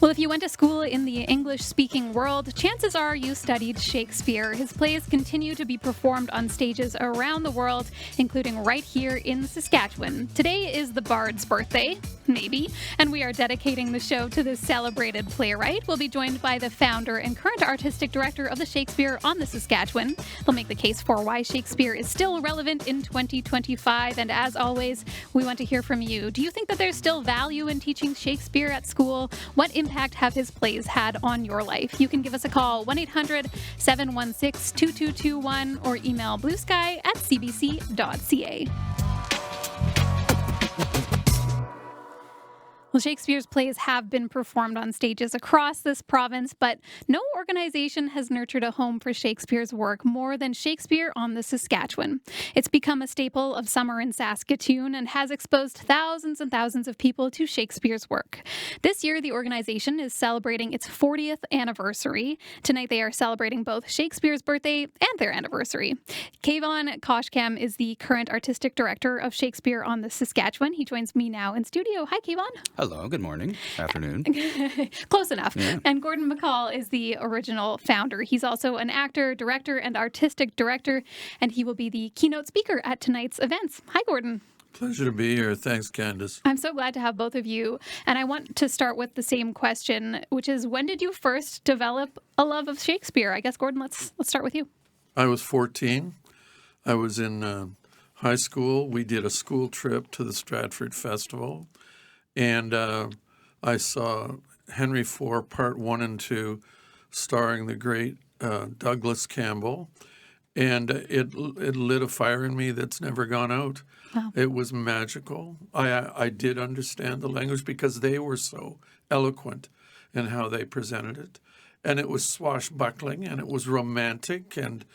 Well, if you went to school in the English-speaking world, chances are you studied Shakespeare. His plays continue to be performed on stages around the world, including right here in Saskatchewan. Today is the Bard's birthday, maybe, and we are dedicating the show to this celebrated playwright. We'll be joined by the founder and current artistic director of the Shakespeare on the Saskatchewan. They'll make the case for why Shakespeare is still relevant in 2025, and as always, we want to hear from you. Do you think that there's still value in teaching Shakespeare at school? What impact have his plays had on your life? You can give us a call, 1-800-716-2221, or email bluesky@cbc.ca. Well, Shakespeare's plays have been performed on stages across this province, but no organization has nurtured a home for Shakespeare's work more than Shakespeare on the Saskatchewan. It's become a staple of summer in Saskatoon and has exposed thousands and thousands of people to Shakespeare's work. This year, the organization is celebrating its 40th anniversary. Tonight, they are celebrating both Shakespeare's birthday and their anniversary. Kayvon Koshkam is the current artistic director of Shakespeare on the Saskatchewan. He joins me now in studio. Hi, Kayvon. Hello, good morning, afternoon. Close enough. Yeah. And Gordon McCall is the original founder. He's also an actor, director, and artistic director, and he will be the keynote speaker at tonight's events. Hi, Gordon. Pleasure to be here. Thanks, Candace. I'm so glad to have both of you. And I want to start with the same question, which is, when did you first develop a love of Shakespeare? I guess, Gordon, let's start with you. I was 14. I was in high school. We did a school trip to the Stratford Festival. And I saw Henry IV, Part 1 and 2, starring the great Douglas Campbell. And it lit a fire in me that's never gone out. Wow. It was magical. I did understand the language because they were so eloquent in how they presented it. And it was swashbuckling, and it was romantic and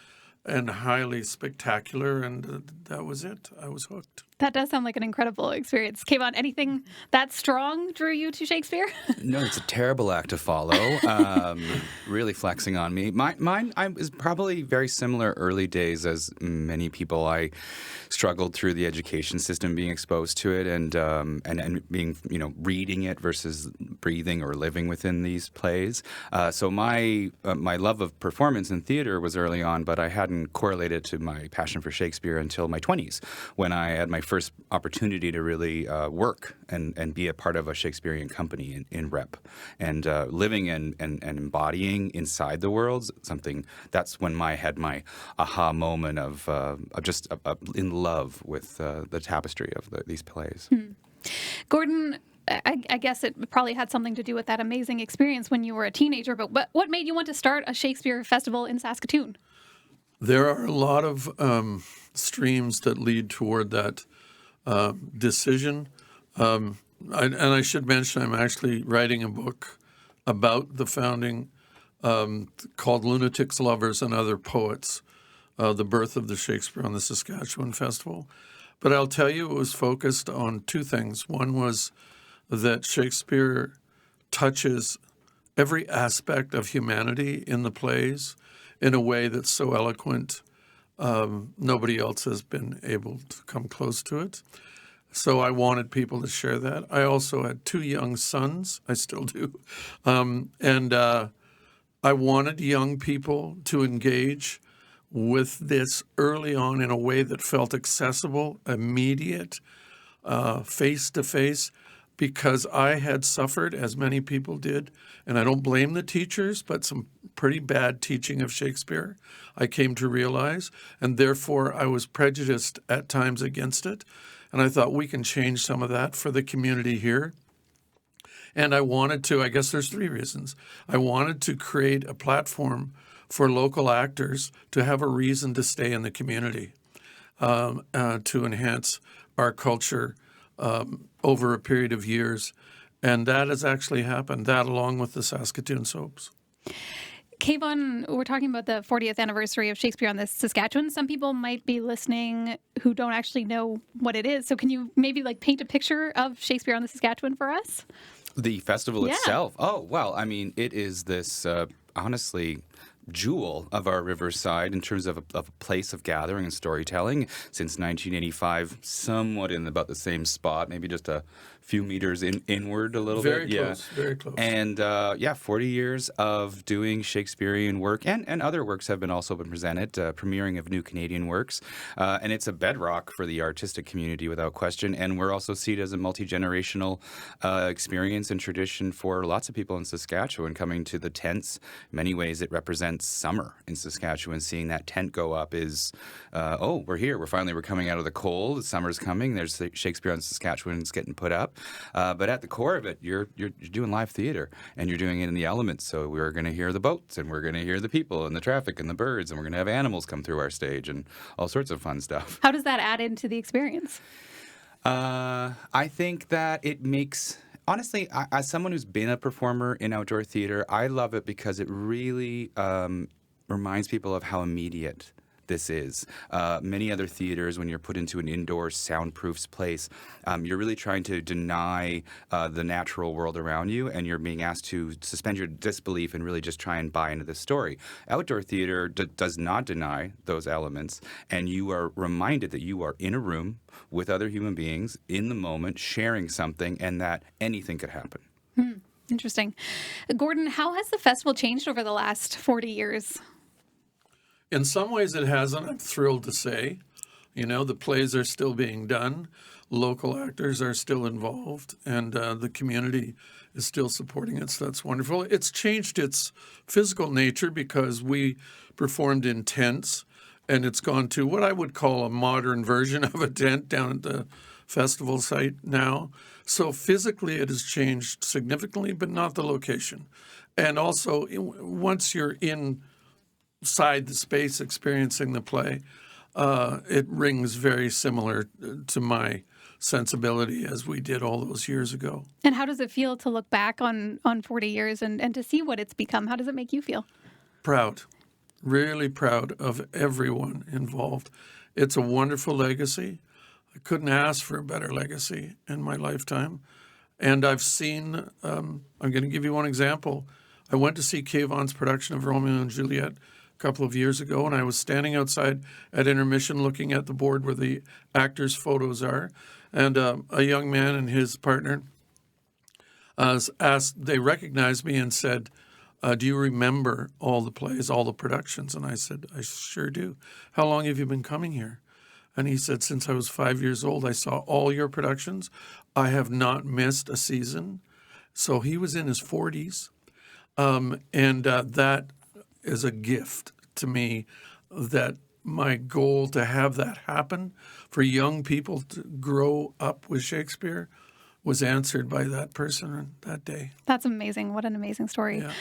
highly spectacular, and that was it. I was hooked. That does sound like an incredible experience. Kayvon, anything that strong drew you to Shakespeare? No, it's a terrible act to follow. Really flexing on me. Mine was probably very similar early days as many people. I struggled through the education system, being exposed to it, and being, reading it versus breathing or living within these plays. So my love of performance and theater was early on, but I hadn't correlated to my passion for Shakespeare until my 20s, when I had my first opportunity to really work and be a part of a Shakespearean company in rep, and living and embodying inside the world, something that's when I had my aha moment of just in love with the tapestry of these plays. Gordon, I guess it probably had something to do with that amazing experience when you were a teenager, but what made you want to start a Shakespeare Festival in Saskatoon? There are a lot of streams that lead toward that decision. And I should mention I'm actually writing a book about the founding called Lunatics, Lovers, and Other Poets, the birth of the Shakespeare on the Saskatchewan Festival. But I'll tell you, it was focused on two things. One was that Shakespeare touches every aspect of humanity in the plays in a way that's so eloquent. Nobody else has been able to come close to it. So I wanted people to share that. I also had two young sons. I still do. And I wanted young people to engage with this early on in a way that felt accessible, immediate, face-to-face, because I had suffered, as many people did, and I don't blame the teachers, but some pretty bad teaching of Shakespeare, I came to realize, and therefore I was prejudiced at times against it. And I thought we can change some of that for the community here. And I wanted to, I guess there's three reasons. I wanted to create a platform for local actors to have a reason to stay in the community, to enhance our culture over a period of years. And that has actually happened, that along with the Saskatoon Soaps. Kayvon, we're talking about the 40th anniversary of Shakespeare on the Saskatchewan. Some people might be listening who don't actually know what it is. So can you maybe paint a picture of Shakespeare on the Saskatchewan for us? The festival itself? Oh, well, I mean, it is this, honestly, jewel of our riverside in terms of a place of gathering and storytelling. Since 1985, somewhat in about the same spot, maybe just a few meters inward a little Very bit. close, very close. And 40 years of doing Shakespearean work, and other works have also been presented, premiering of new Canadian works. And it's a bedrock for the artistic community without question. And we're also seen as a multi-generational experience and tradition for lots of people in Saskatchewan coming to the tents. In many ways, it represents summer in Saskatchewan. Seeing that tent go up is, we're here. We're coming out of the cold. Summer's coming. There's Shakespeare on Saskatchewan. It's getting put up. But at the core of it, you're doing live theater, and you're doing it in the elements. So we're going to hear the boats, and we're going to hear the people, and the traffic, and the birds, and we're going to have animals come through our stage, and all sorts of fun stuff. How does that add into the experience? I think that it makes... Honestly, as someone who's been a performer in outdoor theater, I love it because it really reminds people of how immediate this is. Many other theaters, when you're put into an indoor soundproof place, you're really trying to deny the natural world around you, and you're being asked to suspend your disbelief and really just try and buy into the story. Outdoor theater does not deny those elements, and you are reminded that you are in a room with other human beings in the moment, sharing something, and that anything could happen. Interesting. Gordon, how has the festival changed over the last 40 years? In some ways it hasn't, I'm thrilled to say. The plays are still being done, local actors are still involved, and the community is still supporting it, so that's wonderful. It's changed its physical nature because we performed in tents, and it's gone to what I would call a modern version of a tent down at the festival site now. So physically it has changed significantly, but not the location. And also, once you're inside the space experiencing the play, it rings very similar to my sensibility as we did all those years ago. And how does it feel to look back on 40 years and to see what it's become? How does it make you feel? Proud. Really proud of everyone involved. It's a wonderful legacy. I couldn't ask for a better legacy in my lifetime. And I've seen, I'm going to give you one example. I went to see Kayvon's production of Romeo and Juliet a couple of years ago, and I was standing outside at intermission looking at the board where the actors' photos are, and a young man and his partner they recognized me and said, do you remember all the plays, all the productions? And I said, I sure do. How long have you been coming here? And he said, since I was 5 years old, I saw all your productions. I have not missed a season. So he was in his 40s. And that is a gift to me, that my goal to have that happen for young people to grow up with Shakespeare was answered by that person that day. That's amazing. What an amazing story. Yeah.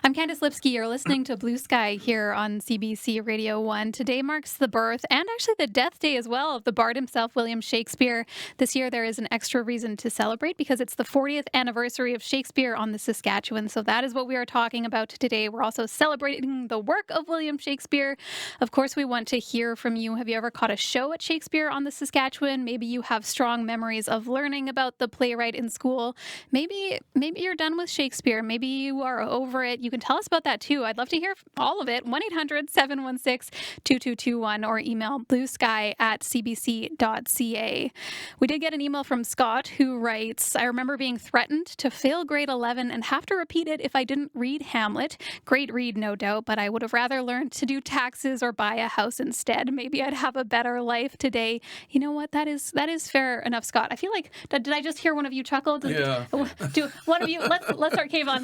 I'm Candice Lipsky. You're listening to Blue Sky here on CBC Radio 1. Today marks the birth and actually the death day as well of the bard himself, William Shakespeare. This year there is an extra reason to celebrate because it's the 40th anniversary of Shakespeare on the Saskatchewan. So that is what we are talking about today. We're also celebrating the work of William Shakespeare. Of course, we want to hear from you. Have you ever caught a show at Shakespeare on the Saskatchewan? Maybe you have strong memories of learning about the playwright in school. Maybe you're done with Shakespeare. Maybe you are over it. You can tell us about that too. I'd love to hear all of it. 1-800-716-2221 or email bluesky@cbc.ca. We did get an email from Scott who writes, I remember being threatened to fail grade 11 and have to repeat it if I didn't read Hamlet. Great read, no doubt, but I would have rather learned to do taxes or buy a house instead. Maybe I'd have a better life today. You know what? That is fair enough, Scott. I feel like, did I just hear one of you chuckle? Yeah. Do one of you, let's start Kayvon.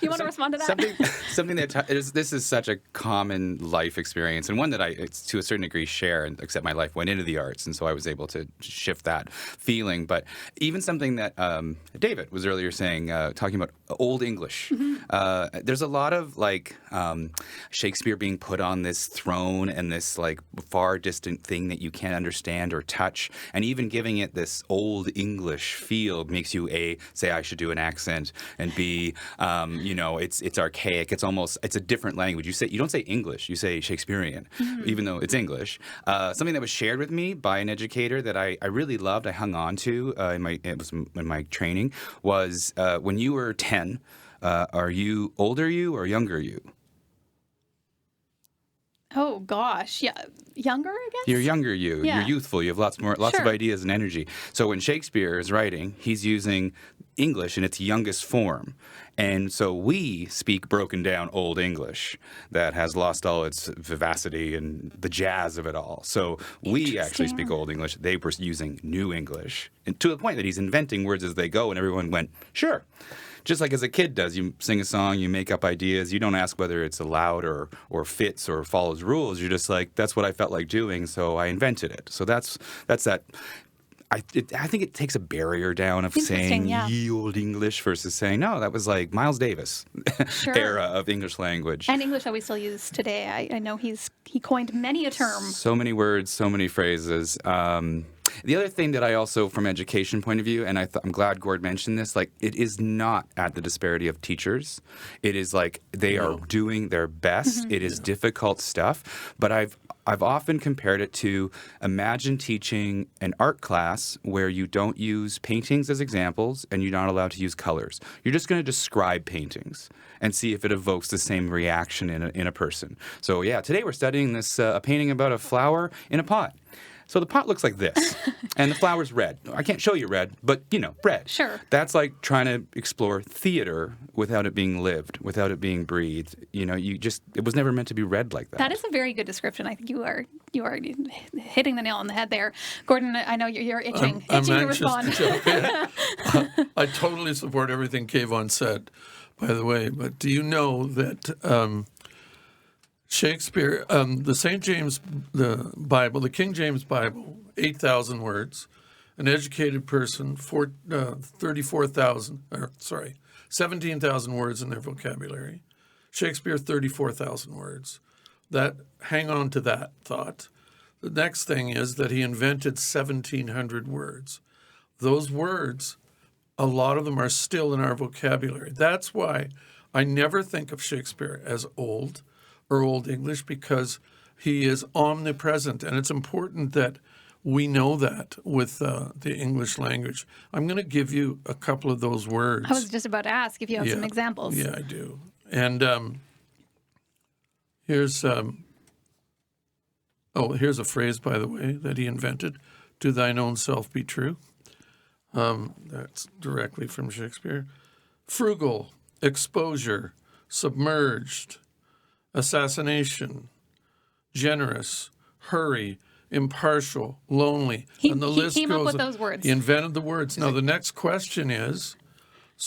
You want to respond to that? Something that this is such a common life experience, and one that I, to a certain degree, share, and except my life went into the arts, and so I was able to shift that feeling. But even something that David was earlier saying, talking about Old English. Mm-hmm. There's a lot of Shakespeare being put on this throne and this far distant thing that you can't understand or touch, and even giving it this Old English feel makes you say I should do an accent, and B, it's archaic. It's a different language. You don't say English, you say Shakespearean, even though it's English. Something that was shared with me by an educator that I really loved, I hung on to in my training, was when you were 10, are you older you or younger you? Oh gosh, yeah, younger, I guess. You're younger, you. Yeah. You're youthful. You have lots of Sure. ideas and energy. So when Shakespeare is writing, he's using English in its youngest form. And so we speak broken down Old English that has lost all its vivacity and the jazz of it all. So we actually speak Old English. They were using New English. And to the point that he's inventing words as they go, and everyone went, sure. Just like as a kid does, you sing a song, you make up ideas. You don't ask whether it's allowed or fits or follows rules. You're just like, that's what I felt like doing, so I invented it. So that's that. I think it takes a barrier down of saying ye old English versus saying, no, that was like Miles Davis era of English language. And English that we still use today. I know he coined many a term. So many words, so many phrases. The other thing that I also, from education point of view, and I'm glad Gord mentioned this, like it is not at the disparity of teachers. It is like they are doing their best. It is difficult stuff, but I've often compared it to imagine teaching an art class where you don't use paintings as examples and you're not allowed to use colors. You're just going to describe paintings and see if it evokes the same reaction in a person. So yeah, today we're studying this a painting about a flower in a pot. So the pot looks like this, and the flower's red. I can't show you red, but, red. Sure. That's like trying to explore theater without it being lived, without it being breathed. It was never meant to be read like that. That is a very good description. I think you are hitting the nail on the head there. Gordon, I know you're itching to respond. To jump in. I totally support everything Kayvon said, by the way, but do you know that... Shakespeare, the King James Bible, 8,000 words. An educated person, 17,000 words in their vocabulary. Shakespeare, 34,000 words. Hang on to that thought. The next thing is that he invented 1,700 words. Those words, a lot of them are still in our vocabulary. That's why I never think of Shakespeare as old or Old English, because he is omnipresent, and it's important that we know that with the English language. I'm going to give you a couple of those words. I was just about to ask if you have some examples. Yeah, I do. And here's a phrase, by the way, that he invented: "To thine own self be true." That's directly from Shakespeare. Frugal, exposure, submerged, assassination, generous, hurry, impartial, lonely, and the list came goes. up with those words. He invented the words. Now the next question is,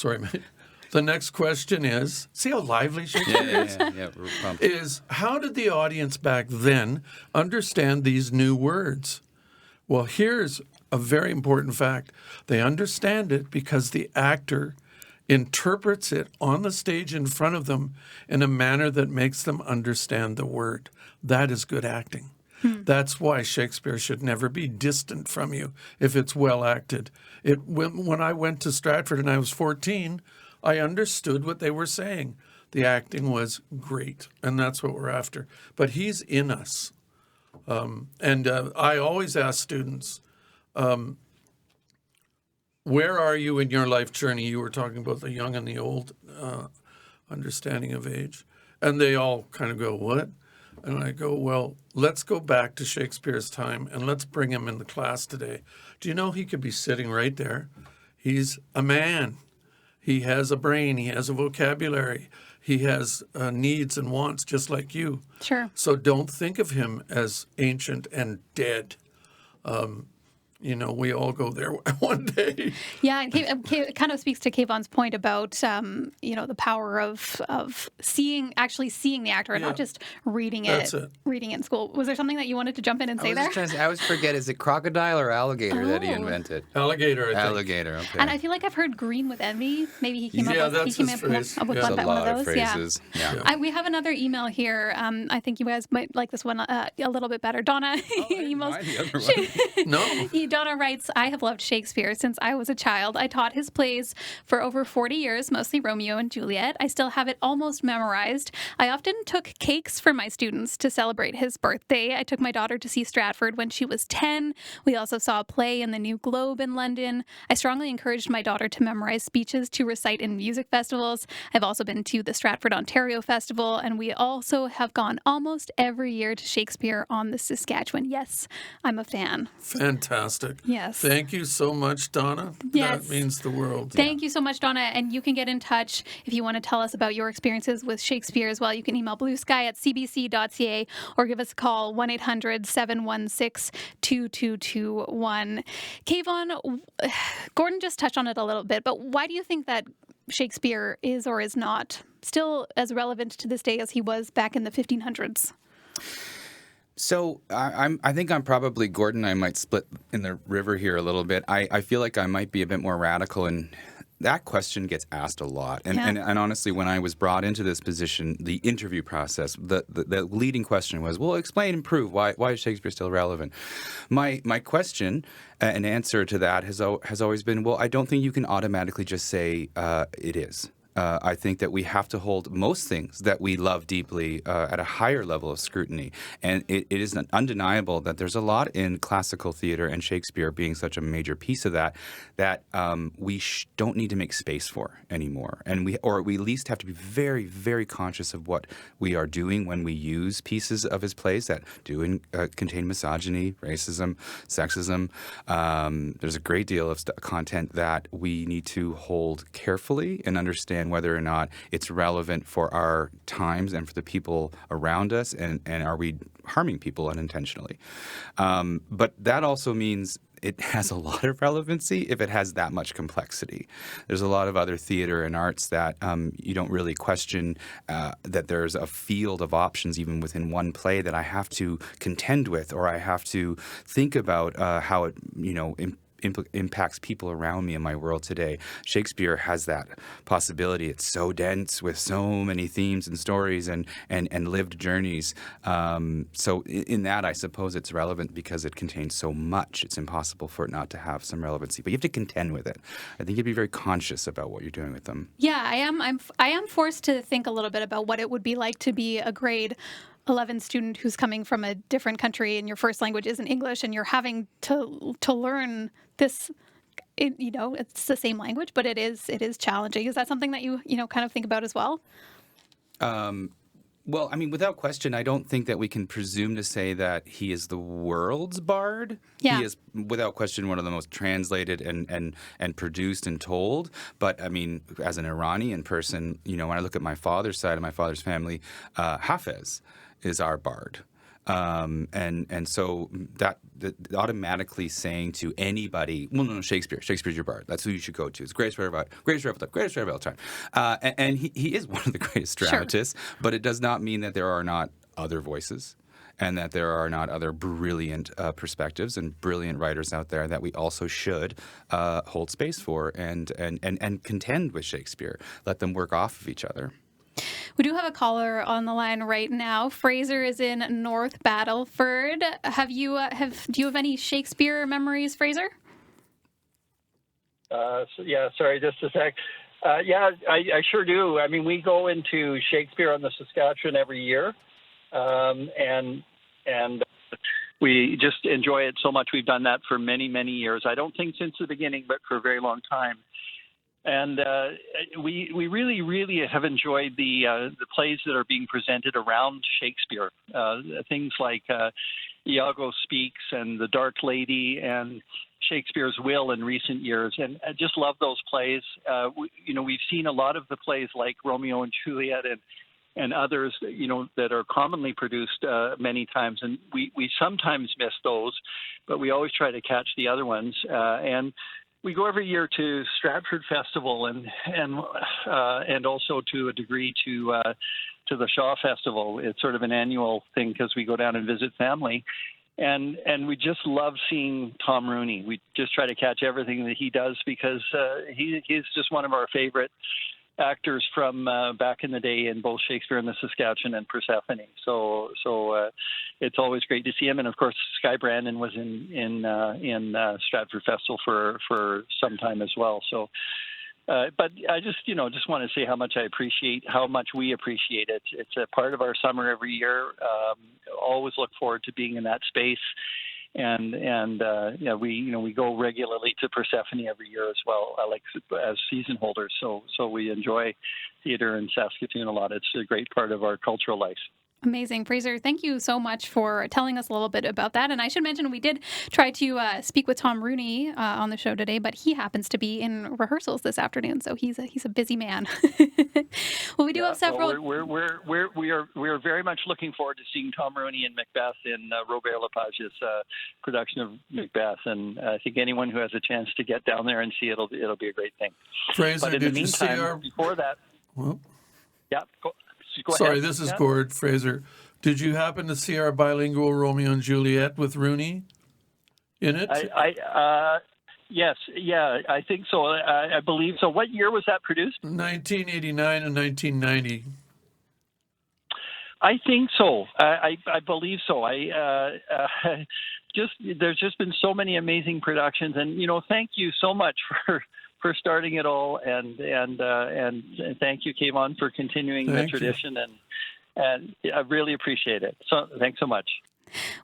the next question is, see how lively Shakespeare is? Yeah, we're pumped. Is how did the audience back then understand these new words? Well, here's a very important fact. They understand it because the actor interprets it on the stage in front of them in a manner that makes them understand the word. That is good acting. That's why Shakespeare should never be distant from you if it's well acted. When I went to Stratford and I was 14, I understood what they were saying. The acting was great, and that's what we're after. But he's in us. I always ask students, where are you in your life journey? You were talking about the young and the old, understanding of age. And they all kind of go, what? And I go, well, let's go back to Shakespeare's time and let's bring him in the class today. Do you know he could be sitting right there? He's a man. He has a brain. He has a vocabulary. He has needs and wants just like you. Sure. So don't think of him as ancient and dead. We all go there one day. Yeah, it kind of speaks to Kayvon's point about, the power of actually seeing the actor and not just reading it in school. Was there something that you wanted to jump in and say there? I always forget, is it crocodile or alligator that he invented? Alligator, I think. Alligator, okay. And I feel like I've heard green with envy. Maybe he came up with one of those. Phrases. Yeah. We have another email here. I think you guys might like this one a little bit better. Donna emails. No. Donna writes, I have loved Shakespeare since I was a child. I taught his plays for over 40 years, mostly Romeo and Juliet. I still have it almost memorized. I often took cakes for my students to celebrate his birthday. I took my daughter to see Stratford when she was 10. We also saw a play in the New Globe in London. I strongly encouraged my daughter to memorize speeches to recite in music festivals. I've also been to the Stratford, Ontario Festival, and we also have gone almost every year to Shakespeare on the Saskatchewan. Yes, I'm a fan. Fantastic. Yes. Thank you so much, Donna. Yes. That means the world. Thank you so much, Donna. And you can get in touch if you want to tell us about your experiences with Shakespeare as well. You can email bluesky@cbc.ca or give us a call, 1-800-716-2221. Kayvon, Gordon just touched on it a little bit, but why do you think that Shakespeare is or is not still as relevant to this day as he was back in the 1500s? So I think I'm probably Gordon. I might split in the river here a little bit. I feel like I might be a bit more radical, and that question gets asked a lot. And honestly, when I was brought into this position, the interview process, the leading question was, well, explain and prove why is Shakespeare still relevant? My question and answer to that has always been, well, I don't think you can automatically just say it is. I think that we have to hold most things that we love deeply at a higher level of scrutiny. And it is undeniable that there's a lot in classical theater, and Shakespeare being such a major piece of that we don't need to make space for anymore. And we at least have to be very, very conscious of what we are doing when we use pieces of his plays that do contain misogyny, racism, sexism. There's a great deal of content that we need to hold carefully and understand whether or not it's relevant for our times and for the people around us, and are we harming people unintentionally. But that also means it has a lot of relevancy if it has that much complexity. There's a lot of other theater and arts that you don't really question that there's a field of options even within one play that I have to contend with, or I have to think about how it, impacts people around me in my world today. Shakespeare has that possibility. It's so dense with so many themes and stories and lived journeys. So in that, I suppose it's relevant because it contains so much. It's impossible for it not to have some relevancy. But you have to contend with it. I think you'd be very conscious about what you're doing with them. Yeah, I am forced to think a little bit about what it would be like to be a grade 11 student who's coming from a different country and your first language isn't English, and you're having to learn this. It's the same language, but it is challenging. Is that something that you kind of think about as well? Well, I mean, without question, I don't think that we can presume to say that he is the world's bard. Yeah. He is, without question, one of the most translated and produced and told. But, I mean, as an Iranian person, when I look at my father's side of my father's family, Hafez is our bard. And so that automatically saying to anybody, well, no, Shakespeare's your bard. That's who you should go to. It's greatest writer of all time. And he is one of the greatest dramatists, sure. But it does not mean that there are not other voices and that there are not other brilliant perspectives and brilliant writers out there that we also should hold space for and contend with Shakespeare. Let them work off of each other. We do have a caller on the line right now. Fraser is in North Battleford. Do you have any Shakespeare memories, Fraser? Sorry, just a sec. I sure do. I mean, we go into Shakespeare on the Saskatchewan every year, and we just enjoy it so much. We've done that for many, many years. I don't think since the beginning, but for a very long time. And we really, really have enjoyed the plays that are being presented around Shakespeare. Things like Iago Speaks and The Dark Lady and Shakespeare's Will in recent years. And I just love those plays. We've seen a lot of the plays like Romeo and Juliet and others, that are commonly produced many times. And we sometimes miss those, but we always try to catch the other ones. And we go every year to Stratford Festival and also to a degree to the Shaw Festival. It's sort of an annual thing because we go down and visit family, and we just love seeing Tom Rooney. We just try to catch everything that he does because he's just one of our favorite actors from back in the day in both Shakespeare in the Saskatchewan and Persephone. So it's always great to see him. And of course, Sky Brandon was in Stratford Festival for some time as well. So. But I just want to say how much we appreciate it. It's a part of our summer every year. Always look forward to being in that space, and we go regularly to Persephone every year as well, like as season holders. So we enjoy theater in Saskatoon a lot. It's a great part of our cultural life. Amazing. Fraser, thank you so much for telling us a little bit about that. And I should mention we did try to speak with Tom Rooney on the show today, but he happens to be in rehearsals this afternoon, so he's a busy man. Well, we do have several. Well, we are very much looking forward to seeing Tom Rooney in Macbeth in Robert Lepage's production of Macbeth, and I think anyone who has a chance to get down there and see it'll be a great thing. Fraser, but in did the meantime, you see our? Before that, Well, yeah. Go sorry, ahead. this is Gord. Fraser, did you happen to see our bilingual Romeo and Juliet with Rooney in it? Yes, yeah, I think so. I believe so. What year was that produced? 1989 and 1990. I think so. I believe so. There's just been so many amazing productions, and thank you so much for starting it all, and thank you, Kayvon, for continuing the tradition, and I really appreciate it. So thanks so much.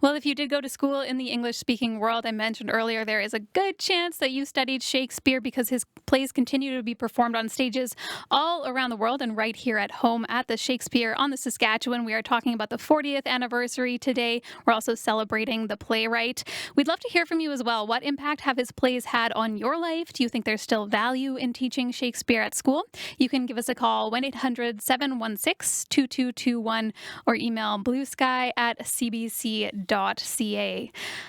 Well, if you did go to school in the English-speaking world, I mentioned earlier, there is a good chance that you studied Shakespeare because his plays continue to be performed on stages all around the world and right here at home at the Shakespeare on the Saskatchewan. We are talking about the 40th anniversary today. We're also celebrating the playwright. We'd love to hear from you as well. What impact have his plays had on your life? Do you think there's still value in teaching Shakespeare at school? You can give us a call, 1-800-716-2221, or email bluesky@cbc.ca.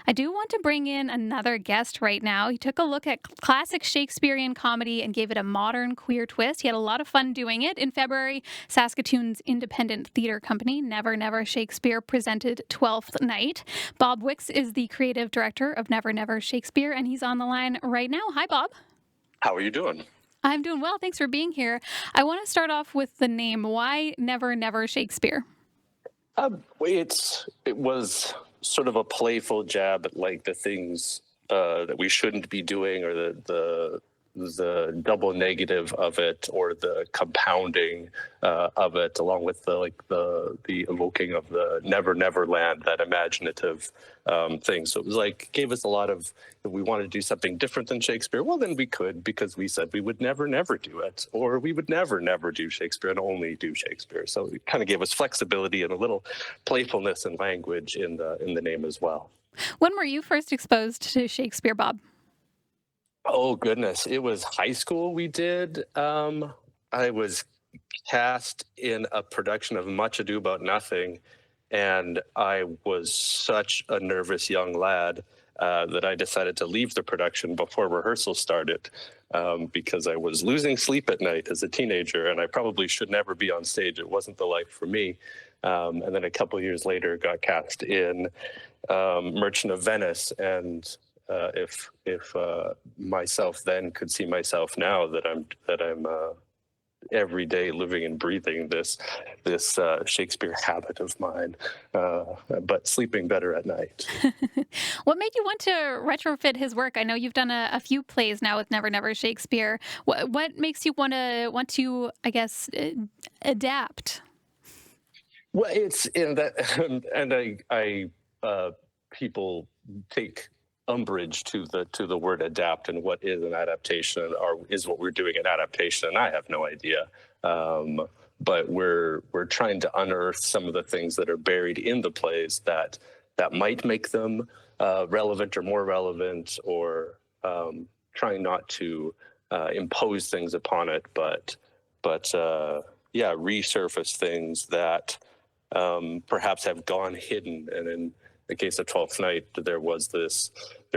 I do want to bring in another guest right now. He took a look at classic Shakespearean comedy and gave it a modern queer twist. He had a lot of fun doing it. In February, Saskatoon's independent theater company, Never Never Shakespeare, presented 12th Night. Bob Wicks is the creative director of Never Never Shakespeare, and he's on the line right now. Hi, Bob. How are you doing? I'm doing well. Thanks for being here. I want to start off with the name. Why Never Never Shakespeare? It was sort of a playful jab at like the things that we shouldn't be doing, or the double negative of it, or the compounding of it, along with the evoking of the never never land, that imaginative thing. So it was like, gave us a lot of, if we wanted to do something different than Shakespeare, well, then we could, because we said we would never never do it, or we would never never do Shakespeare and only do Shakespeare. So it kind of gave us flexibility and a little playfulness and language in the name as well. When were you first exposed to Shakespeare, Bob? Oh, goodness. It was high school we did. I was cast in a production of Much Ado About Nothing, and I was such a nervous young lad that I decided to leave the production before rehearsal started, because I was losing sleep at night as a teenager, and I probably should never be on stage. It wasn't the life for me. And then a couple of years later, got cast in Merchant of Venice, and if myself then could see myself now, that I'm every day living and breathing this Shakespeare habit of mine, but sleeping better at night. What made you want to retrofit his work? I know you've done a few plays now with Never Never Shakespeare. What makes you want to I guess, adapt? Well, it's in that, and I people take umbrage to the word adapt, and what is an adaptation, or is what we're doing an adaptation, and I have no idea. But we're trying to unearth some of the things that are buried in the plays that might make them relevant or more relevant, or trying not to impose things upon it, but resurface things that perhaps have gone hidden. And in the case of 12th Night, there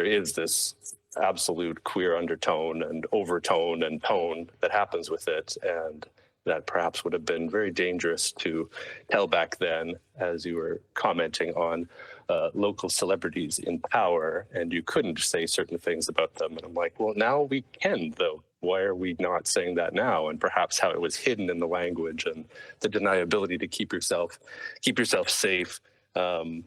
is this absolute queer undertone and overtone and tone that happens with it, and that perhaps would have been very dangerous to tell back then, as you were commenting on local celebrities in power, and you couldn't say certain things about them. And I'm like, well, now we can, though, why are we not saying that now? And perhaps how it was hidden in the language and the deniability to keep yourself safe.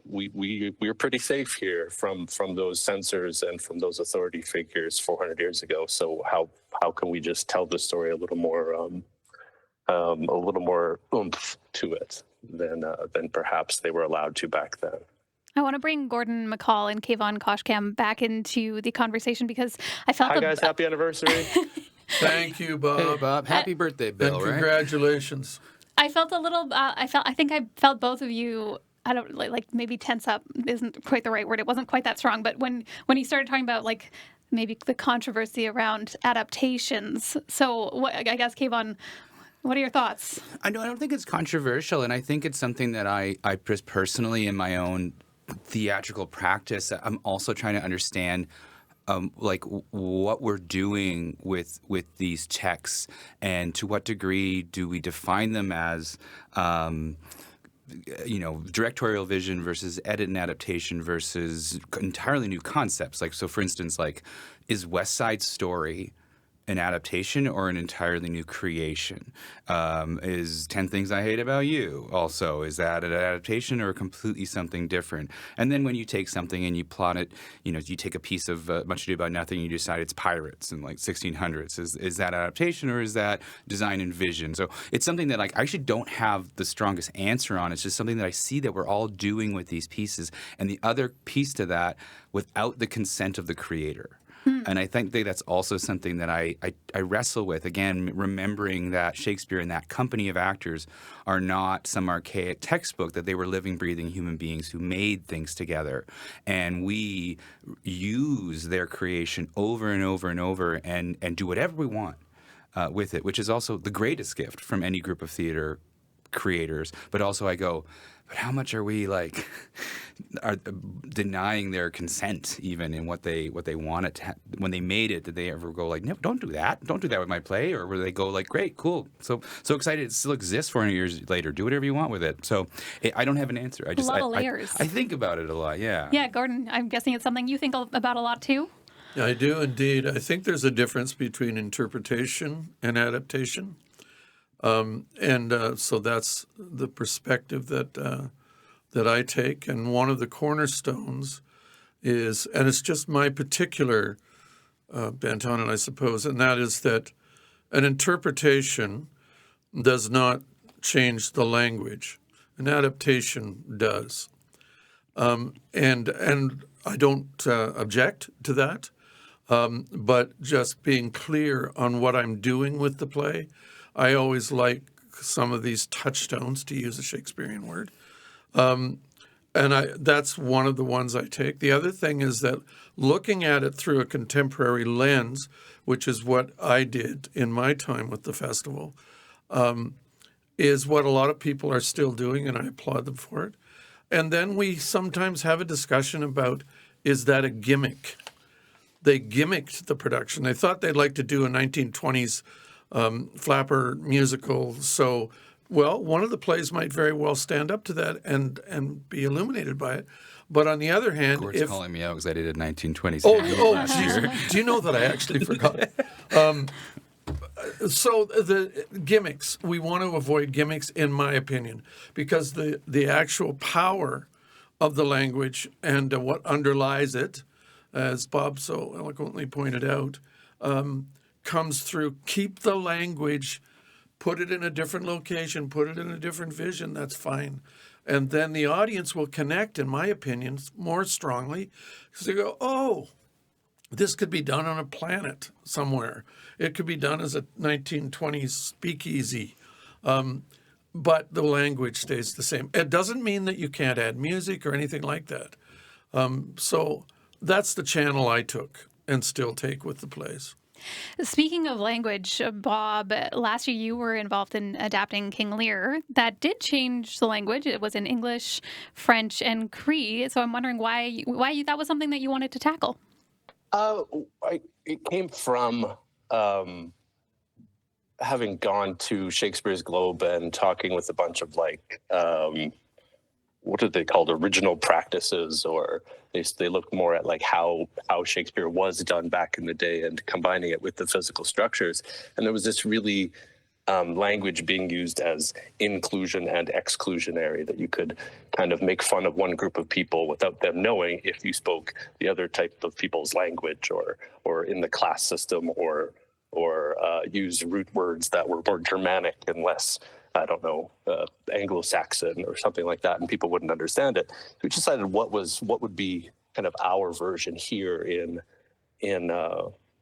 We're pretty safe here from those censors and from those authority figures 400 years ago. So how can we just tell the story a little more oomph to it than perhaps they were allowed to back then? I want to bring Gordon McCall and Kayvon Koshkam back into the conversation because I felt Hi guys, happy anniversary. Thank you, Bob. Hey, Bob. Happy birthday, Bill, And right? congratulations. I felt a little. I think I felt both of you. I don't like maybe tense up isn't quite the right word. It wasn't quite that strong. But when he started talking about like maybe the controversy around adaptations. So I guess Kayvon, what are your thoughts? I don't think it's controversial, and I think it's something that I just personally in my own theatrical practice, I'm also trying to understand like what we're doing with these texts, and to what degree do we define them as directorial vision versus edit and adaptation versus entirely new concepts. Like, so for instance, like, is West Side Story an adaptation or an entirely new creation? Is 10 Things I Hate About You also, is that an adaptation or completely something different? And then when you take something and you plot it, you take a piece of Much Ado About Nothing and you decide it's pirates in like 1600s. Is that adaptation or is that design and vision? So it's something that like I actually don't have the strongest answer on. It's just something that I see that we're all doing with these pieces. And the other piece to that, without the consent of the creator. And I think that's also something that I wrestle with, again, remembering that Shakespeare and that company of actors are not some archaic textbook, that they were living, breathing human beings who made things together. And we use their creation over and over and over and do whatever we want with it, which is also the greatest gift from any group of theater creators. But also I go, but how much are we like are denying their consent even in what they want it to when they made it? Did they ever go like, no, don't do that with my play? Or will they go like, great, cool, so excited it still exists 400 years later, do whatever you want with it? So I don't have an answer. I just a lot of layers. I think about it a lot. Yeah, Gordon, I'm guessing it's something you think about a lot too. I do indeed. I think there's a difference between interpretation and adaptation. So that's the perspective that I take. And one of the cornerstones is, and it's just my particular bent on it, I suppose, and that is that an interpretation does not change the language. An adaptation does. And I don't object to that, but just being clear on what I'm doing with the play. I always like some of these touchstones, to use a Shakespearean word. That's one of the ones I take. The other thing is that looking at it through a contemporary lens, which is what I did in my time with the festival, is what a lot of people are still doing, and I applaud them for it. And then we sometimes have a discussion about, is that a gimmick? They gimmicked the production. They thought they'd like to do a 1920s flapper musical. So, well, one of the plays might very well stand up to that and be illuminated by it. But on the other hand, Gord's calling me out because I did a 1920s. last year. Do you know that I actually forgot? So the gimmicks, we want to avoid gimmicks, in my opinion, because the actual power of the language and what underlies it, as Bob so eloquently pointed out, comes through. Keep the language, put it in a different location, put it in a different vision, that's fine. And then the audience will connect, in my opinion, more strongly, because they go, oh, this could be done on a planet somewhere. It could be done as a 1920s speakeasy. But the language stays the same. It doesn't mean that you can't add music or anything like that. So that's the channel I took and still take with the plays. Speaking of language, Bob, last year you were involved in adapting King Lear. That did change the language. It was in English, French, and Cree. So I'm wondering why that was something that you wanted to tackle. It came from having gone to Shakespeare's Globe and talking with a bunch of what are they called, original practices, or they look more at like how Shakespeare was done back in the day and combining it with the physical structures. And there was this really language being used as inclusion and exclusionary, that you could kind of make fun of one group of people without them knowing if you spoke the other type of people's language, or in the class system, or use root words that were more Germanic and less, I don't know, Anglo-Saxon or something like that, and people wouldn't understand it. So we decided what would be kind of our version here in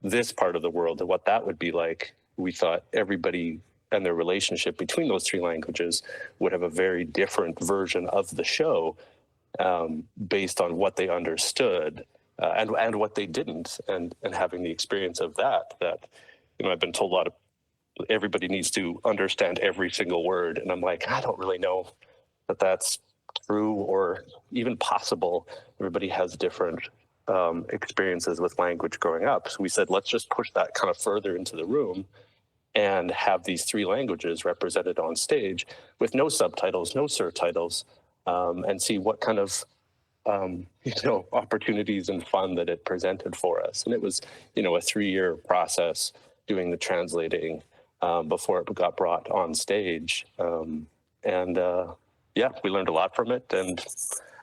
this part of the world, and what that would be like. We thought everybody and their relationship between those three languages would have a very different version of the show, based on what they understood and what they didn't, and having the experience of that I've been told a lot of everybody needs to understand every single word, and I'm like, I don't really know that that's true or even possible. Everybody has different experiences with language growing up, so we said, let's just push that kind of further into the room and have these three languages represented on stage with no subtitles, no surtitles, and see what kind of opportunities and fun that it presented for us. And it was, a 3-year process doing the translating before it got brought on stage. We learned a lot from it. And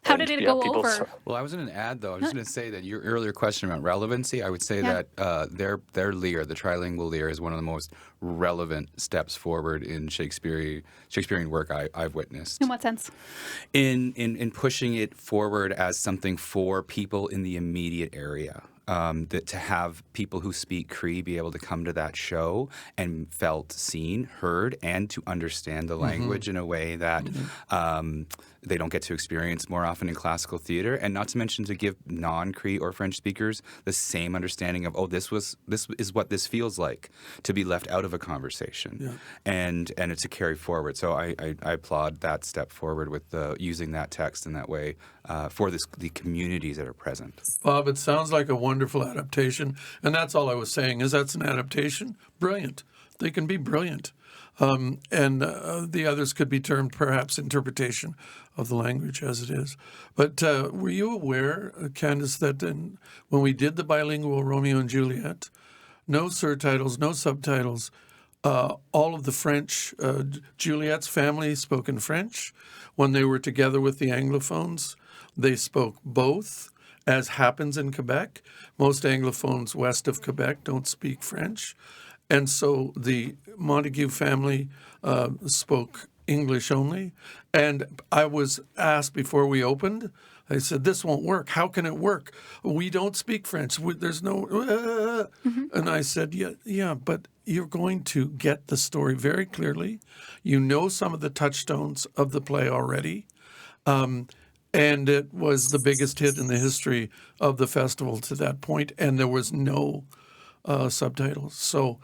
how did it go over? Well, I was going to add, though, I was going to say that your earlier question about relevancy, I would say that their Lear, the trilingual Lear, is one of the most relevant steps forward in Shakespearean work I've witnessed. In what sense? In pushing it forward as something for people in the immediate area. That to have people who speak Cree be able to come to that show and felt seen, heard, and to understand the language in a way that they don't get to experience more often in classical theater, and not to mention to give non-Cree or French speakers the same understanding of, this is what this feels like to be left out of a conversation, and it's to carry forward. So I applaud that step forward with using that text in that way for the communities that are present. Bob, it sounds like a wonderful adaptation, and that's all I was saying, is that's an adaptation. Brilliant. They can be brilliant. And the others could be termed perhaps interpretation of the language as it is. But were you aware, Candace, that when we did the bilingual Romeo and Juliet, no surtitles, no subtitles, all of the French, Juliet's family spoke in French. When they were together with the Anglophones, they spoke both, as happens in Quebec. Most Anglophones west of Quebec don't speak French. And so the Montague family spoke English only. And I was asked before we opened, I said, this won't work. How can it work? We don't speak French. There's no... And I said, yeah, but you're going to get the story very clearly. You know some of the touchstones of the play already. And it was the biggest hit in the history of the festival to that point, and there was no subtitles. So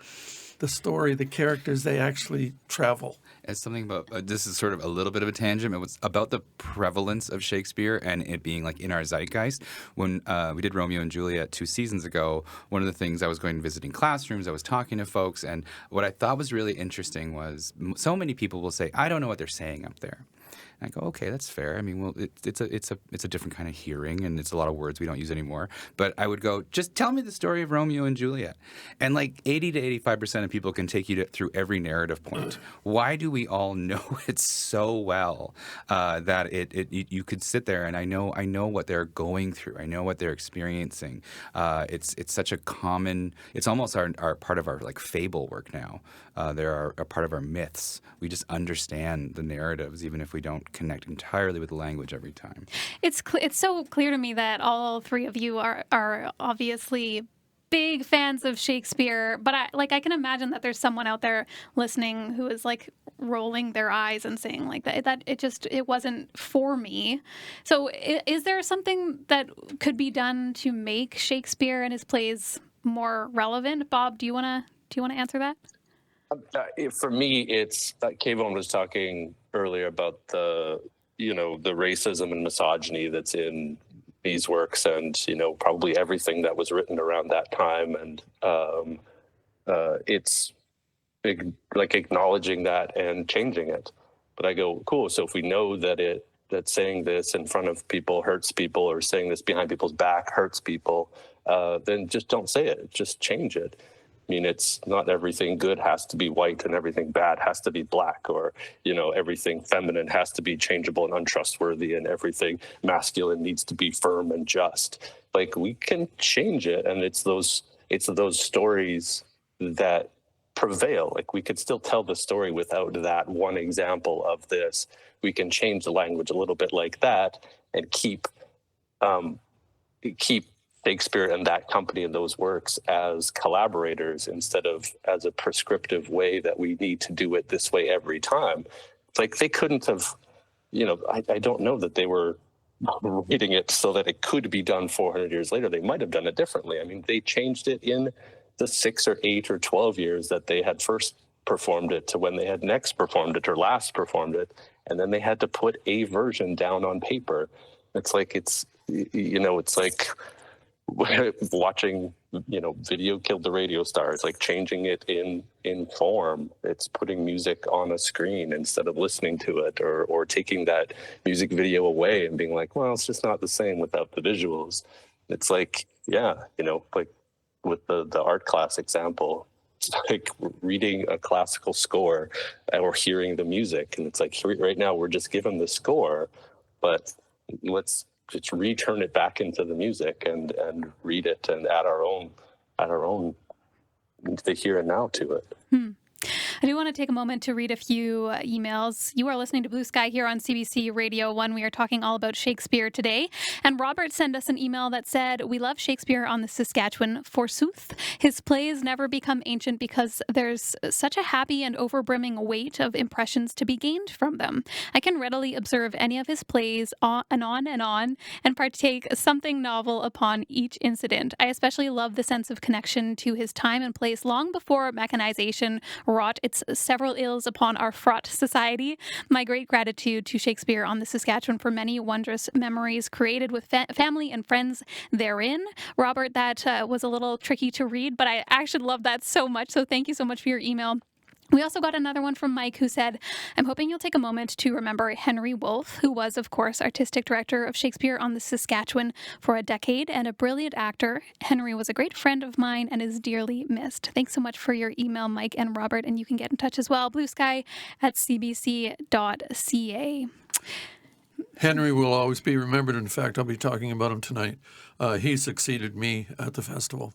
the story, the characters, they actually travel. It's something about, this is sort of a little bit of a tangent. It was about the prevalence of Shakespeare and it being like in our zeitgeist. When we did Romeo and Juliet 2 seasons ago, one of the things I was going and visiting classrooms, I was talking to folks, and what I thought was really interesting was so many people will say, I don't know what they're saying up there. And I go, okay, that's fair. I mean, well, it's a different kind of hearing, and it's a lot of words we don't use anymore. But I would go, just tell me the story of Romeo and Juliet. And like 80 to 85% of people can take you through every narrative point. Why do we all know it so well that you could sit there and I know what they're going through. I know what they're experiencing. It's such a common. It's almost our part of our like fable work now. They're a part of our myths. We just understand the narratives, even if we don't connect entirely with the language every time. It's so clear to me that all three of you are obviously big fans of Shakespeare, but I can imagine that there's someone out there listening who is like rolling their eyes and saying like that it wasn't for me. So is there something that could be done to make Shakespeare and his plays more relevant? Bob, do you want to answer that? For me, it's Kayvon was talking earlier about the racism and misogyny that's in these works, and probably everything that was written around that time, and it's like acknowledging that and changing it. But I go, cool. So if we know that it that saying this in front of people hurts people, or saying this behind people's back hurts people, then just don't say it. Just change it. I mean, it's not everything good has to be white and everything bad has to be black, or, everything feminine has to be changeable and untrustworthy, and everything masculine needs to be firm and just. Like, we can change it, and it's those stories that prevail. Like, we could still tell the story without that one example of this. We can change the language a little bit like that, and keep Shakespeare and that company and those works as collaborators, instead of as a prescriptive way that we need to do it this way every time. It's like they couldn't have, I don't know that they were reading it so that it could be done 400 years later. They might have done it differently. I mean, they changed it in the 6 or 8 or 12 years that they had first performed it to when they had next performed it or last performed it. And then they had to put a version down on paper. It's like, it's like watching, Video Killed the Radio Star. It's like changing it in form. It's putting music on a screen instead of listening to it, or taking that music video away and being like, well, it's just not the same without the visuals. It's like, like with the art class example, it's like reading a classical score or hearing the music. And it's like, right now we're just given the score, but let's just return it back into the music and read it and add our own the here and now to it. I do want to take a moment to read a few emails. You are listening to Blue Sky here on CBC Radio 1. We are talking all about Shakespeare today. And Robert sent us an email that said, "We love Shakespeare on the Saskatchewan, forsooth. His plays never become ancient because there's such a happy and overbrimming weight of impressions to be gained from them. I can readily observe any of his plays on, and partake something novel upon each incident. I especially love the sense of connection to his time and place long before mechanization wrought its several ills upon our fraught society. My great gratitude to Shakespeare on the Saskatchewan for many wondrous memories created with family and friends therein." Robert, that was a little tricky to read, but I actually love that so much. So thank you so much for your email. We also got another one from Mike who said, "I'm hoping you'll take a moment to remember Henry Wolfe, who was, of course, artistic director of Shakespeare on the Saskatchewan for a decade and a brilliant actor. Henry was a great friend of mine and is dearly missed." Thanks so much for your email, Mike and Robert, and you can get in touch as well, bluesky@cbc.ca. Henry will always be remembered. In fact, I'll be talking about him tonight. He succeeded me at the festival.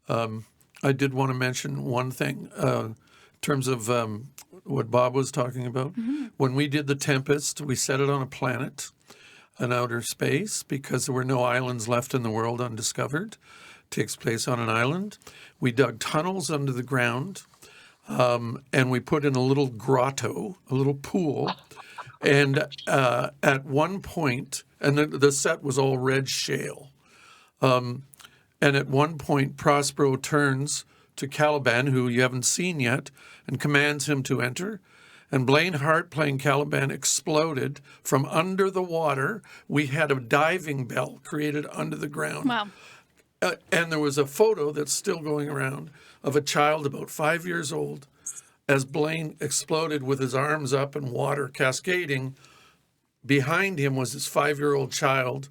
I did want to mention one thing. In terms of what Bob was talking about. Mm-hmm. When we did The Tempest, we set it on a planet, an outer space, because there were no islands left in the world undiscovered. It takes place on an island. We dug tunnels under the ground, and we put in a little grotto, a little pool. And at one point, and the set was all red shale. And at one point, Prospero turns to Caliban, who you haven't seen yet, and commands him to enter. And Blaine Hart, playing Caliban, exploded from under the water. We had a diving bell created under the ground. Wow. And there was a photo that's still going around of a child about 5 years old as Blaine exploded with his arms up and water cascading. Behind him was his 5-year-old child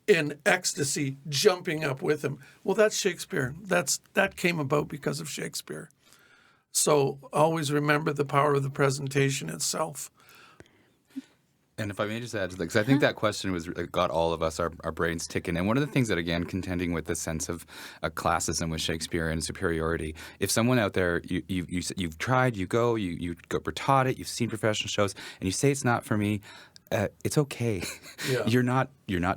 in ecstasy, jumping up with him. Well, that's Shakespeare. That came about because of Shakespeare. So always remember the power of the presentation itself. And if I may just add to that, because I think that question got all of us, our brains ticking. And one of the things that, again, contending with the sense of classism with Shakespeare and superiority, if someone out there, you've tried, you were taught it, you've seen professional shows, and you say it's not for me, it's okay. Yeah. You're not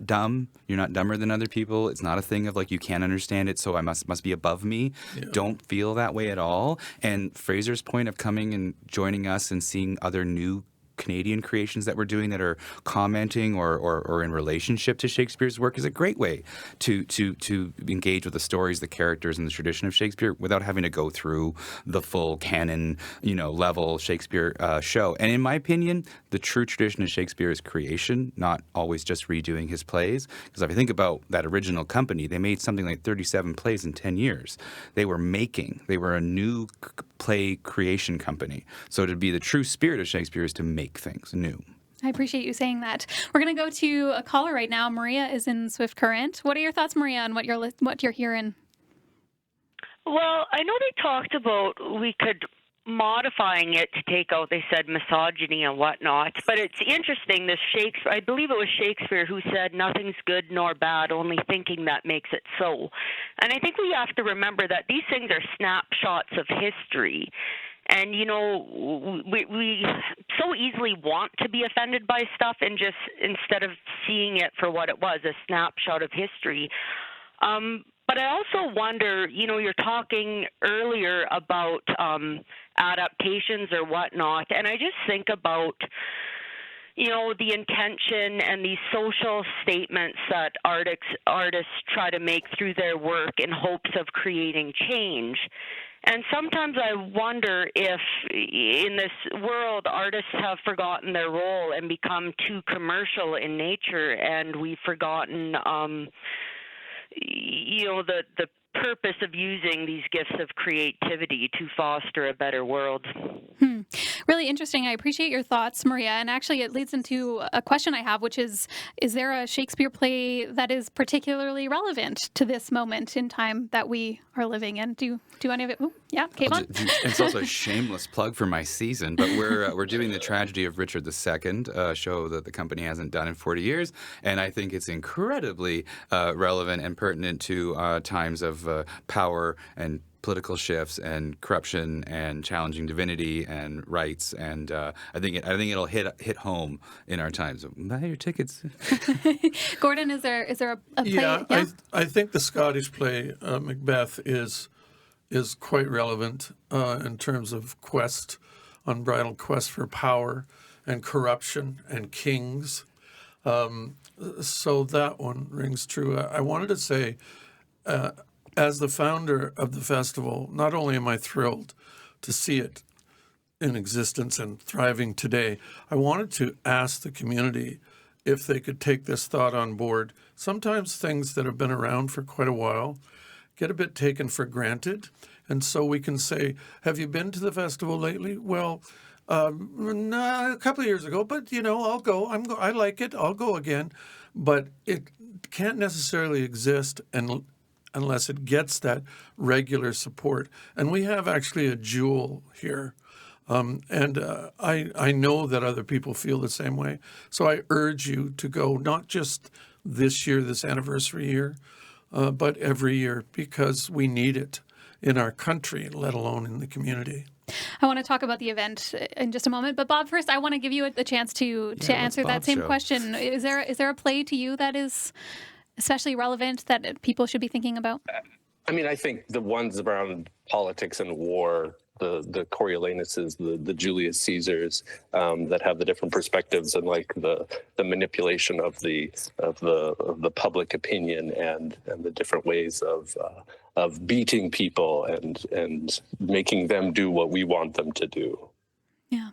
dumb. You're not dumber than other people. It's not a thing of like you can't understand it, so I must be above me. Yeah. Don't feel that way at all. And Fraser's point of coming and joining us and seeing other new Canadian creations that we're doing that are commenting or in relationship to Shakespeare's work is a great way to engage with the stories, the characters, and the tradition of Shakespeare without having to go through the full canon, level Shakespeare show. And in my opinion, the true tradition of Shakespeare is creation, not always just redoing his plays. Because if I think about that original company, they made something like 37 plays in 10 years. They were a new play creation company. So to be the true spirit of Shakespeare is to make things new. I appreciate you saying that. We're going to go to a caller right now. Maria is in Swift Current. What are your thoughts, Maria, on what you're hearing? Well, I know they talked about we could modifying it to take out, they said, misogyny and whatnot. But it's interesting, this Shakespeare, I believe it was Shakespeare who said, nothing's good nor bad, only thinking that makes it so. And I think we have to remember that these things are snapshots of history. And, you know, we so easily want to be offended by stuff and just instead of seeing it for what it was, a snapshot of history. But I also wonder, you know, you're talking earlier about adaptations or whatnot, and I just think about, you know, the intention and these social statements that artists try to make through their work in hopes of creating change. And sometimes I wonder if in this world artists have forgotten their role and become too commercial in nature, and we've forgotten you know, the purpose of using these gifts of creativity to foster a better world. Really interesting. I appreciate your thoughts, Maria. And actually, it leads into a question I have, which is there a Shakespeare play that is particularly relevant to this moment in time that we are living in? Do any of it? Ooh, yeah, Kayvon? It's also a shameless plug for my season, but we're doing the Tragedy of Richard II, a show that the company hasn't done in 40 years, and I think it's incredibly relevant and pertinent to times of power and political shifts and corruption and challenging divinity and rights, and I think it'll hit home in our times. Buy your tickets. Gordon, is there a play? Yeah, I think the Scottish play Macbeth is quite relevant in terms of unbridled quest for power and corruption and kings. So that one rings true. I wanted to say, as the founder of the festival, not only am I thrilled to see it in existence and thriving today, I wanted to ask the community if they could take this thought on board. Sometimes things that have been around for quite a while get a bit taken for granted. And so we can say, have you been to the festival lately? Well, no, a couple of years ago, but, you know, I'll go. I like it. I'll go again. But it can't necessarily exist unless it gets that regular support. And we have actually a jewel here. I know that other people feel the same way. So I urge you to go, not just this year, this anniversary year, but every year, because we need it in our country, let alone in the community. I want to talk about the event in just a moment, but Bob, first I want to give you the chance to answer that same question. Is there a play to you that is especially relevant that people should be thinking about? I mean, I think the ones around politics and war, the Coriolanus's, the Julius Caesars, that have the different perspectives and like the manipulation of the public opinion and the different ways of beating people and making them do what we want them to do. Yeah.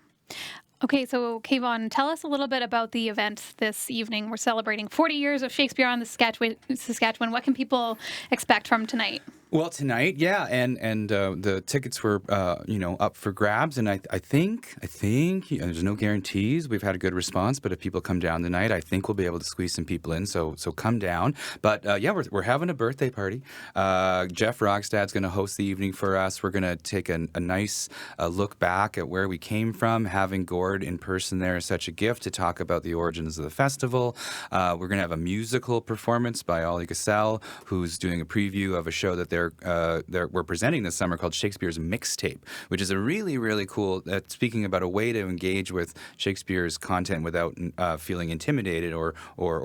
Okay, so Kayvon, tell us a little bit about the event this evening. We're celebrating 40 years of Shakespeare on the Saskatchewan. What can people expect from tonight? Well, tonight, yeah, and the tickets were, up for grabs, and I think there's no guarantees. We've had a good response, but if people come down tonight, I think we'll be able to squeeze some people in. So come down. But we're having a birthday party. Jeff Rogstad's going to host the evening for us. We're going to take a nice look back at where we came from. Having Gord in person there is such a gift to talk about the origins of the festival. We're going to have a musical performance by Ollie Gassell, who's doing a preview of a show that we're presenting this summer called Shakespeare's Mixtape, which is a really, really cool, speaking about a way to engage with Shakespeare's content without feeling intimidated or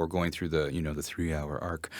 going through the 3-hour arc.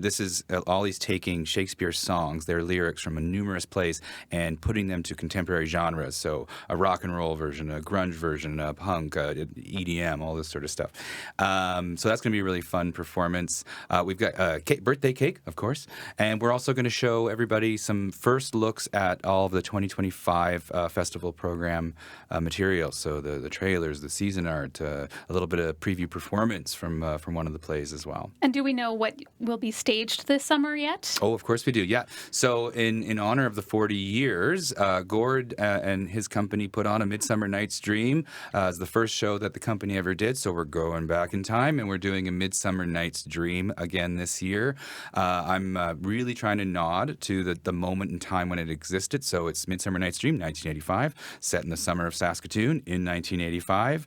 This is Ollie's taking Shakespeare's songs, their lyrics from numerous plays, and putting them to contemporary genres. So a rock and roll version, a grunge version, a punk, EDM, all this sort of stuff. So that's going to be a really fun performance. We've got birthday cake, of course, and we're also going to show everybody some first looks at all of the 2025 festival program material. So the trailers, the season art, a little bit of preview performance from one of the plays as well. And do we know what will be staged this summer yet? Oh, of course we do. Yeah. So in honor of the 40 years, Gord and his company put on A Midsummer Night's Dream as the first show that the company ever did. So we're going back in time and we're doing A Midsummer Night's Dream again this year. I'm really trying to nod to the moment in time when it existed. So it's Midsummer Night's Dream, 1985, set in the summer of Saskatoon in 1985.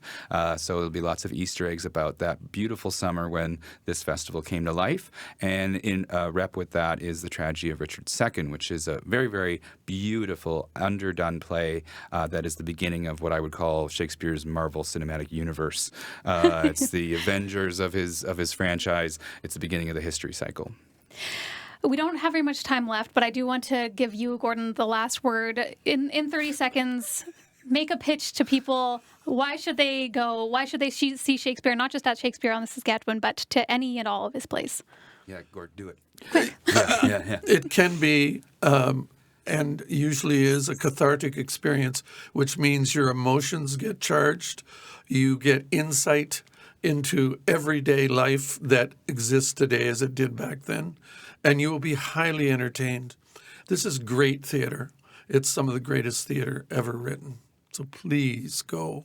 So there'll be lots of Easter eggs about that beautiful summer when this festival came to life. And in rep with that is The Tragedy of Richard II, which is a very, very beautiful, underdone play that is the beginning of what I would call Shakespeare's Marvel Cinematic Universe. It's the Avengers of his franchise. It's the beginning of the history cycle. We don't have very much time left, but I do want to give you, Gordon, the last word. In 30 seconds, make a pitch to people. Why should they go? Why should they see Shakespeare, not just at Shakespeare on the Saskatchewan, but to any and all of his plays? Yeah, Gord, do it. Yeah. It can be, and usually is, a cathartic experience, which means your emotions get charged. You get insight into everyday life that exists today as it did back then, and you will be highly entertained. This is great theater. It's some of the greatest theater ever written. So please go.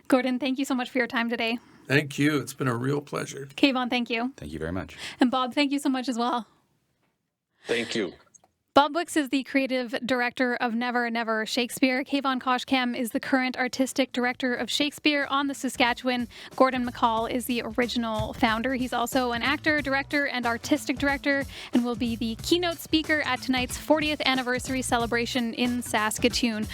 Gordon, thank you so much for your time today. Thank you. It's been a real pleasure. Kayvon, thank you. Thank you very much. And Bob, thank you so much as well. Thank you. Bob Wicks is the creative director of Never Never Shakespeare. Kayvon Koshkem is the current artistic director of Shakespeare on the Saskatchewan. Gordon McCall is the original founder. He's also an actor, director, and artistic director, and will be the keynote speaker at tonight's 40th anniversary celebration in Saskatoon.